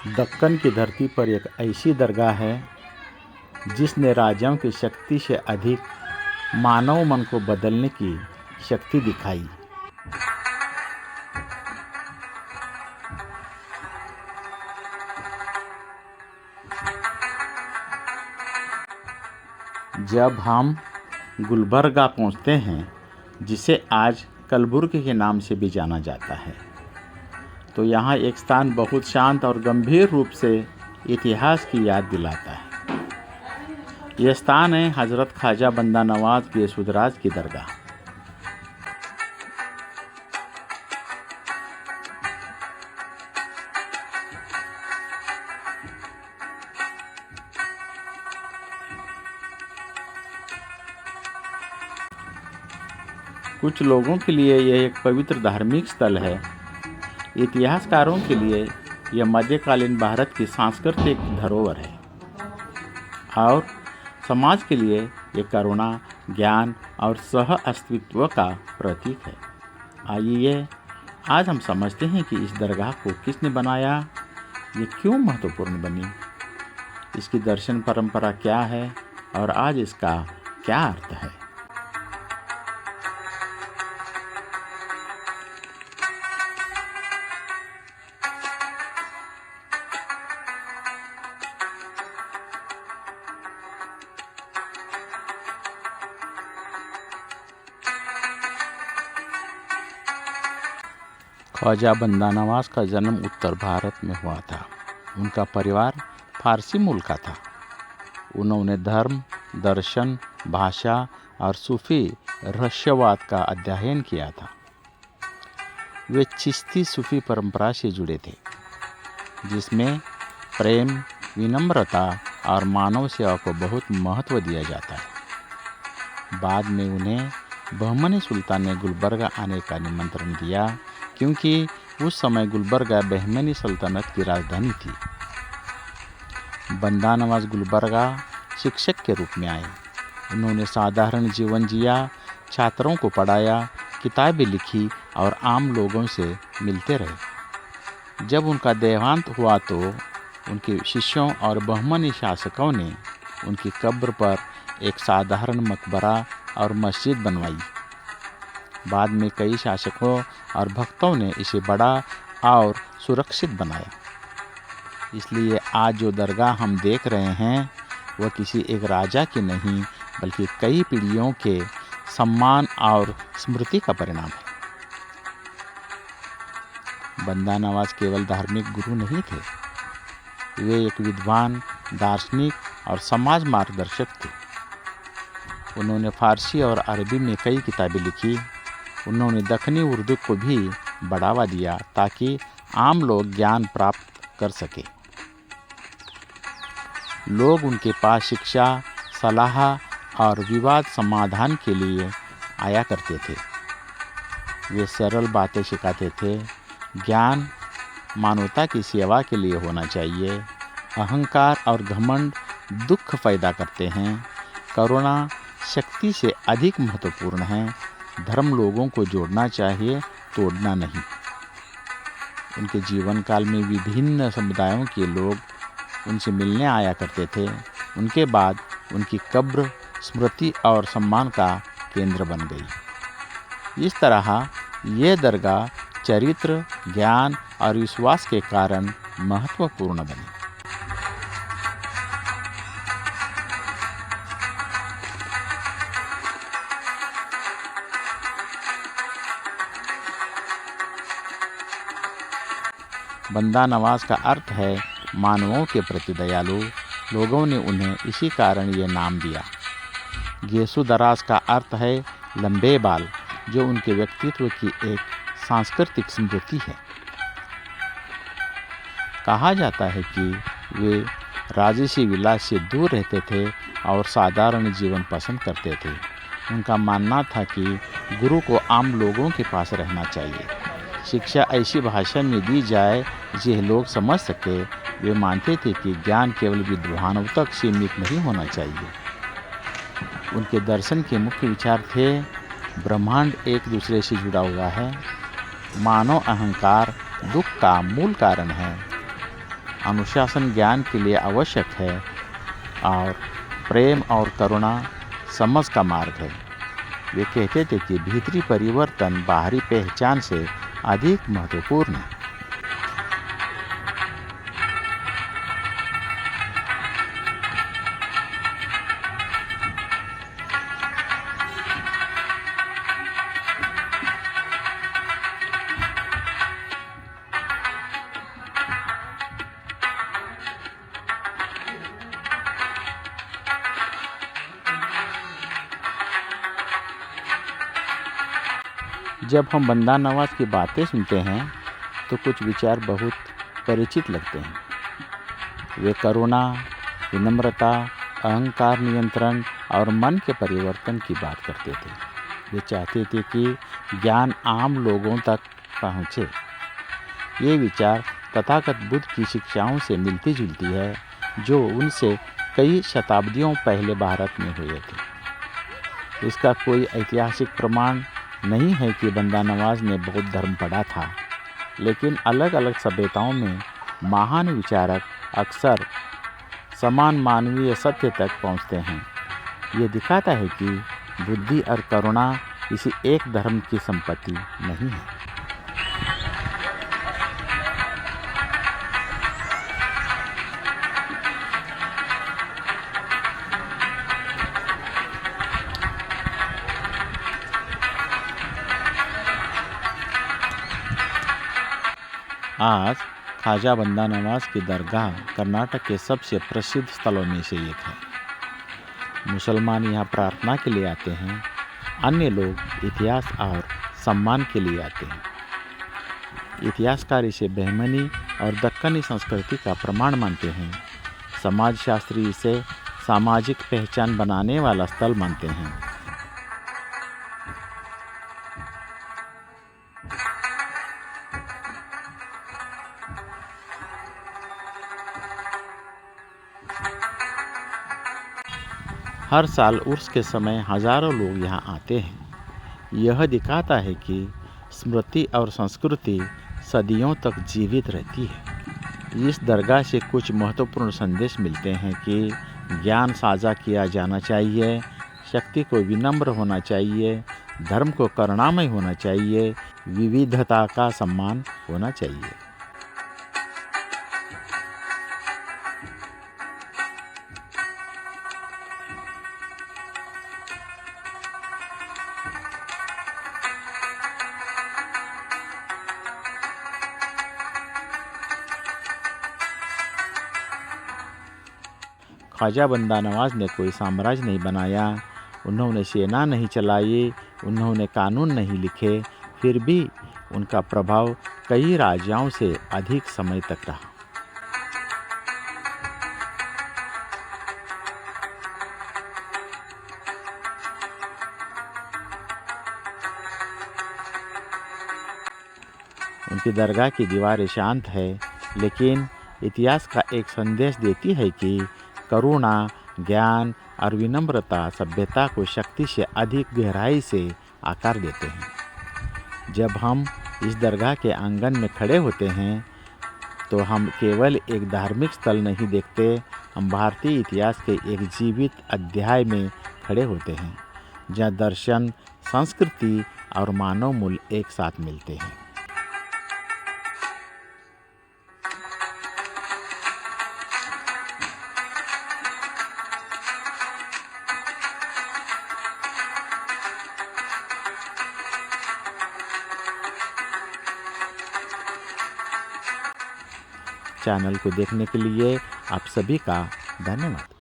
दक्कन की धरती पर एक ऐसी दरगाह है जिसने राजाओं की शक्ति से अधिक मानव मन को बदलने की शक्ति दिखाई। जब हम गुलबर्गा पहुंचते हैं, जिसे आज कलबुर्गी के नाम से भी जाना जाता है, तो यहाँ एक स्थान बहुत शांत और गंभीर रूप से इतिहास की याद दिलाता है। यह स्थान है हज़रत ख्वाजा बंदा नवाज गैसुदराज की दरगाह। कुछ लोगों के लिए यह एक पवित्र धार्मिक स्थल है। इतिहासकारों के लिए यह मध्यकालीन भारत की सांस्कृतिक धरोहर है और समाज के लिए ये करुणा, ज्ञान और सह अस्तित्व का प्रतीक है। आइए आज हम समझते हैं कि इस दरगाह को किसने बनाया, ये क्यों महत्वपूर्ण बनी, इसकी दर्शन परंपरा क्या है और आज इसका क्या अर्थ है। ख्वाजा बंदा नवाज का जन्म उत्तर भारत में हुआ था। उनका परिवार फारसी मूल का था। उन्होंने धर्म, दर्शन, भाषा और सूफी रहस्यवाद का अध्ययन किया था। वे चिश्ती सूफी परंपरा से जुड़े थे, जिसमें प्रेम, विनम्रता और मानव सेवा को बहुत महत्व दिया जाता है। बाद में उन्हें बहमनी सुल्तान ने गुलबर्गा आने का निमंत्रण दिया, क्योंकि उस समय गुलबर्गा बहमनी सल्तनत की राजधानी थी। बंदा नवाज गुलबर्गा शिक्षक के रूप में आए। उन्होंने साधारण जीवन जिया, छात्रों को पढ़ाया, किताबें लिखी और आम लोगों से मिलते रहे। जब उनका देहांत हुआ तो उनके शिष्यों और बहमनी शासकों ने उनकी कब्र पर एक साधारण मकबरा और मस्जिद बनवाई। बाद में कई शासकों और भक्तों ने इसे बड़ा और सुरक्षित बनाया। इसलिए आज जो दरगाह हम देख रहे हैं वह किसी एक राजा की नहीं, बल्कि कई पीढ़ियों के सम्मान और स्मृति का परिणाम है। बंदा नवाज केवल धार्मिक गुरु नहीं थे, वे एक विद्वान, दार्शनिक और समाज मार्गदर्शक थे। उन्होंने फारसी और अरबी में कई किताबें लिखी। उन्होंने दक्कनी उर्दू को भी बढ़ावा दिया ताकि आम लोग ज्ञान प्राप्त कर सके। लोग उनके पास शिक्षा, सलाह और विवाद समाधान के लिए आया करते थे। वे सरल बातें सिखाते थे। ज्ञान मानवता की सेवा के लिए होना चाहिए। अहंकार और घमंड दुख पैदा करते हैं। करुणा शक्ति से अधिक महत्वपूर्ण है। धर्म लोगों को जोड़ना चाहिए, तोड़ना नहीं। उनके जीवन काल में विभिन्न समुदायों के लोग उनसे मिलने आया करते थे। उनके बाद उनकी कब्र स्मृति और सम्मान का केंद्र बन गई। इस तरह ये दरगाह चरित्र, ज्ञान और विश्वास के कारण महत्वपूर्ण बनी। बंदा नवाज का अर्थ है मानवों के प्रति दयालु। लोगों ने उन्हें इसी कारण ये नाम दिया। गैसुदराज का अर्थ है लंबे बाल, जो उनके व्यक्तित्व की एक सांस्कृतिक स्मृति है। कहा जाता है कि वे राजसी विलास से दूर रहते थे और साधारण जीवन पसंद करते थे। उनका मानना था कि गुरु को आम लोगों के पास रहना चाहिए। शिक्षा ऐसी भाषा में दी जाए जिसे लोग समझ सके। वे मानते थे कि ज्ञान केवल विद्वानों तक सीमित नहीं होना चाहिए। उनके दर्शन के मुख्य विचार थे, ब्रह्मांड एक दूसरे से जुड़ा हुआ है, मानव अहंकार दुख का मूल कारण है, अनुशासन ज्ञान के लिए आवश्यक है और प्रेम और करुणा समझ का मार्ग है। वे कहते थे कि भीतरी परिवर्तन बाहरी पहचान से अधिक महत्वपूर्ण है। जब हम बंदा नवाज की बातें सुनते हैं तो कुछ विचार बहुत परिचित लगते हैं। वे करुणा, विनम्रता, अहंकार नियंत्रण और मन के परिवर्तन की बात करते थे। वे चाहते थे कि ज्ञान आम लोगों तक पहुँचे। ये विचार तथागत बुद्ध की शिक्षाओं से मिलती जुलती है, जो उनसे कई शताब्दियों पहले भारत में हुए थे। इसका कोई ऐतिहासिक प्रमाण नहीं है कि बंदा नवाज ने बौद्ध धर्म पढ़ा था, लेकिन अलग अलग सभ्यताओं में महान विचारक अक्सर समान मानवीय सत्य तक पहुंचते हैं। ये दिखाता है कि बुद्धि और करुणा किसी एक धर्म की संपत्ति नहीं है। आज ख्वाजा बंदा नवाज की दरगाह कर्नाटक के सबसे प्रसिद्ध स्थलों में से एक है। मुसलमान यहाँ प्रार्थना के लिए आते हैं, अन्य लोग इतिहास और सम्मान के लिए आते हैं। इतिहासकार इसे बहमनी और दक्कनी संस्कृति का प्रमाण मानते हैं। समाजशास्त्री इसे सामाजिक पहचान बनाने वाला स्थल मानते हैं। हर साल उर्स के समय हजारों लोग यहाँ आते हैं। यह दिखाता है कि स्मृति और संस्कृति सदियों तक जीवित रहती है। इस दरगाह से कुछ महत्वपूर्ण संदेश मिलते हैं कि ज्ञान साझा किया जाना चाहिए, शक्ति को विनम्र होना चाहिए, धर्म को करुणामय होना चाहिए, विविधता का सम्मान होना चाहिए। ख्वाजा बंदा नवाज ने कोई साम्राज्य नहीं बनाया, उन्होंने सेना नहीं चलाई, उन्होंने कानून नहीं लिखे, फिर भी उनका प्रभाव कई राजाओं से अधिक समय तक रहा। उनकी दरगाह की दीवारें शांत है, लेकिन इतिहास का एक संदेश देती है कि करुणा, ज्ञान और विनम्रता सभ्यता को शक्ति से अधिक गहराई से आकार देते हैं। जब हम इस दरगाह के आंगन में खड़े होते हैं तो हम केवल एक धार्मिक स्थल नहीं देखते, हम भारतीय इतिहास के एक जीवित अध्याय में खड़े होते हैं, जहाँ दर्शन, संस्कृति और मानव मूल्य एक साथ मिलते हैं। चैनल को देखने के लिए आप सभी का धन्यवाद।